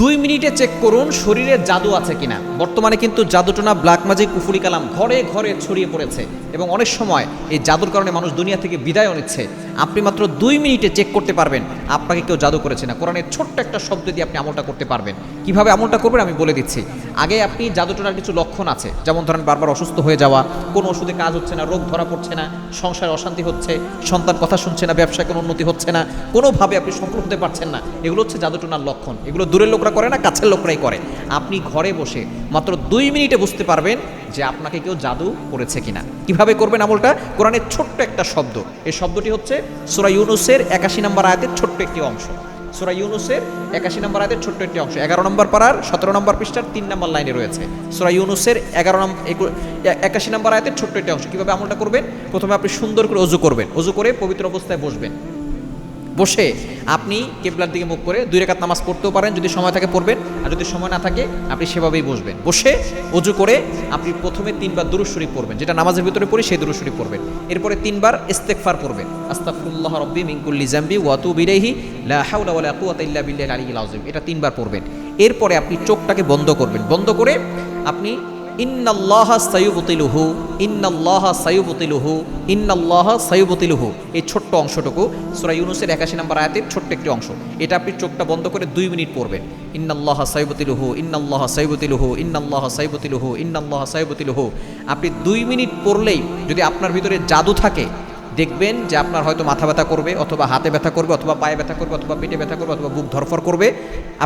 2 মিনিটে চেক করুন শরীরে জাদু আছে কিনা। বর্তমানে কিন্তু জাদুটোনা, ব্ল্যাক ম্যাজিক, কুফুরি কালাম ঘরে ঘরে ছড়িয়ে পড়েছে এবং অনেক সময় এই জাদুর কারণে মানুষ দুনিয়া থেকে বিদায়ও নিচ্ছে। আপনি মাত্র 2 মিনিটে চেক করতে পারবেন আপনাকে কেউ জাদু করেছে না। কোরআনের ছোট্ট একটা শব্দ দিয়ে আপনি আমলটা করতে পারবেন। কিভাবে আমলটা করবেন আমি বলে দিচ্ছি। আগে আপনি জাদুটোনার কিছু লক্ষণ আছে, যেমন ধরেন বারবার অসুস্থ হয়ে যাওয়া, কোনো ওষুধে কাজ হচ্ছে না, রোগ ধরা পড়ছে না, সংসারে অশান্তি হচ্ছে, সন্তান কথা শুনছে না, ব্যবসায় কোনো উন্নতি হচ্ছে না, কোনোভাবে আপনি সফল হতে পারছেন না, এগুলো হচ্ছে জাদুটোনার লক্ষণ। এগুলো দূরের লোকরা করে না, কাছের লোকরাই করে। আপনি ঘরে বসে মাত্র 2 মিনিটে বুঝতে পারবেন যে আপনাকে কেউ জাদু করেছে কিনা। কিভাবে করবেন আমলটা? কোরআনের ছোট্ট একটা শব্দ, এই শব্দটি হচ্ছে সূরা ইউনূসের 81 নম্বর আয়াতের ছোট্ট একটি অংশ। সূরা ইউনূসের 81 নম্বর আয়াতের ছোট্ট একটি অংশ 11 নম্বর পারার 17 নম্বর পৃষ্ঠার 3 নম্বর লাইনে রয়েছে। সূরা ইউনূসের 81 নম্বর আয়াতের ছোট্ট একটি অংশ। কিভাবে আমলটা করবেন? প্রথমে আপনি সুন্দর করে ওযু করবেন। ওযু করে পবিত্র অবস্থায় বসবেন। বসে আপনি কিবলার দিকে মুখ করে 2 রাকাত নামাজ পড়তেও পারেন, যদি সময় থাকে পড়বেন, আর যদি সময় না থাকে আপনি সেভাবেই বসবেন। বসে ওযু করে আপনি প্রথমে 3 বার দুরূদ শরীফ পড়বেন, যেটা নামাজের ভিতরে পড়ি সেই দুরূদ শরীফ পড়বেন। এরপরে 3 বার ইস্তেগফার পড়বেন, আস্তাগফিরুল্লাহ রাব্বি মিন কুল্লি যামবি ওয়া আতুবু ইলাইহি লা হাওলা ওয়ালা কুওয়াতা ইল্লা বিল্লাহিল আলিয়্যিল আযীম, এটা 3 বার পড়বেন। এরপরে আপনি চোখটাকে বন্ধ করবেন। বন্ধ করে আপনি ইন্নাল্লাহা সায়ুবতিলুহু, ইন্নাল্লাহা সায়ুবতিলুহু, ইন্নাল্লাহা সায়ুবতিলুহু, এই ছোট্ট অংশটুকু সূরা ইউনূসের 81 নম্বর আয়াতের ছোট্ট একটি অংশ। এটা আপনি চোখটা বন্ধ করে 2 মিনিট পড়বেন। ইন্নাল্লাহা সায়ুবতিলুহু, ইন্নাল্লাহা সায়ুবতিলুহু, ইন্নাল্লাহা সায়ুবতিলুহু, ইন্নাল্লাহা সায়ুবতিলুহু। আপনি 2 মিনিট পড়লেই যদি আপনার ভিতরে জাদু থাকে, দেখবেন যে আপনার হয়তো মাথা ব্যথা করবে, অথবা হাতে ব্যথা করবে, অথবা পায়ে ব্যথা করবে, অথবা পেটে ব্যথা করবে, অথবা বুক ধরফর করবে।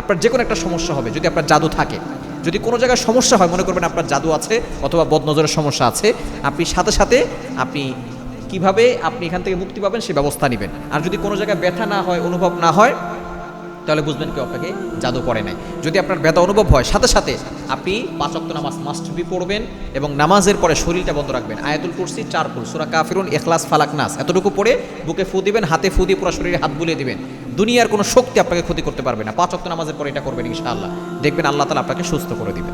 আপনার যে কোনো একটা সমস্যা হবে যদি আপনার জাদু থাকে। যদি কোনো জায়গায় সমস্যা হয়, মনে করবেন আপনার জাদু আছে অথবা বদনজরের সমস্যা আছে, আপনি সাথে সাথে আপনি কিভাবে আপনি এখান থেকে মুক্তি পাবেন সেই ব্যবস্থা নেবেন। আর যদি কোনো জায়গায় ব্যথা না হয়, অনুভব না হয়, তাহলে বুঝবেন কেউ আপনাকে জাদু করে নাই। যদি আপনার ব্যথা অনুভব হয়, সাথে সাথে আপনি 5 ওয়াক্ত নামাজ মাস্ট বি পড়বেন এবং নামাজের পরে শরীরটা বন্ধ রাখবেন। আয়াতুল কুরসি 4 ফুল, সূরা কাফিরুন, ইখলাস, ফালাক, নাস এতটুকু পড়ে বুকে ফু দিবেন, হাতে ফু দিয়ে পুরো শরীরে হাত বুলিয়ে দিবেন। দুনিয়ার কোনো শক্তি আপনাকে ক্ষতি করতে পারবে না। 5 ওয়াক্ত নামাজের পরে এটা করবেন ইনশাআল্লাহ। দেখবেন আল্লাহ তাআলা আপনাকে সুস্থ করে দিবেন।